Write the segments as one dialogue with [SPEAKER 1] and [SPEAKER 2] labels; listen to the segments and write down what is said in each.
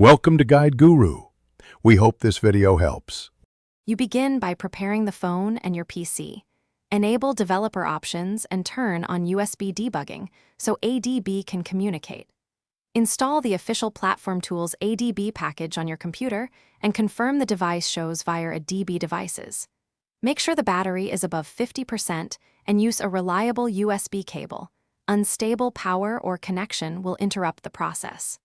[SPEAKER 1] Welcome to Guide Guru. We hope this video helps.
[SPEAKER 2] You begin by preparing the phone and your PC. Enable developer options and turn on USB debugging so ADB can communicate. Install the official Platform Tools ADB package on your computer and confirm the device shows via a DB devices. Make sure the battery is above 50% and use a reliable USB cable. Unstable power or connection will interrupt the process.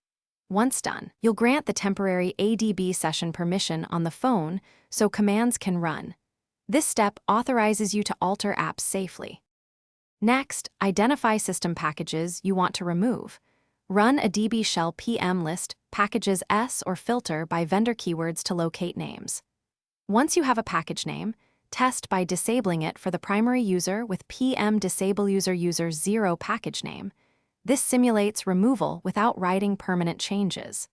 [SPEAKER 2] Once done, you'll grant the temporary ADB session permission on the phone so commands can run. This step authorizes you to alter apps safely. Next, identify system packages you want to remove. Run a DB shell PM list packages S or filter by vendor keywords to locate names. Once you have a package name, test by disabling it for the primary user with PM disable user 0 package name. This simulates removal without writing permanent changes.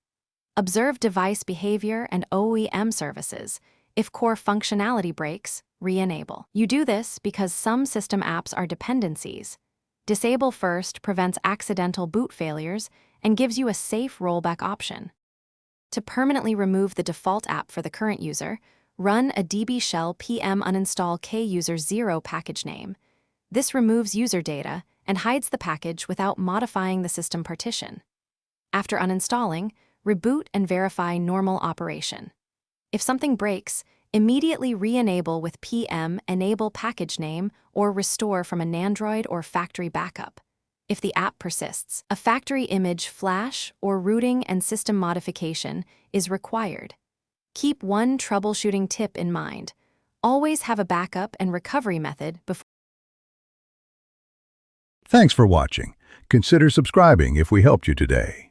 [SPEAKER 2] Observe device behavior and OEM services. If core functionality breaks, re-enable. You do this because some system apps are dependencies. Disable first prevents accidental boot failures and gives you a safe rollback option. To permanently remove the default app for the current user, run a DB shell PM uninstall kuser 0 package name. This removes user data and hides the package without modifying the system partition. After uninstalling, reboot and verify normal operation. If something breaks, immediately re-enable with PM enable package name or restore from an Android or factory backup. If the app persists, a factory image flash or rooting and system modification is required. Keep one troubleshooting tip in mind. Always have a backup and recovery method before.
[SPEAKER 1] Thanks for watching. Consider subscribing if we helped you today.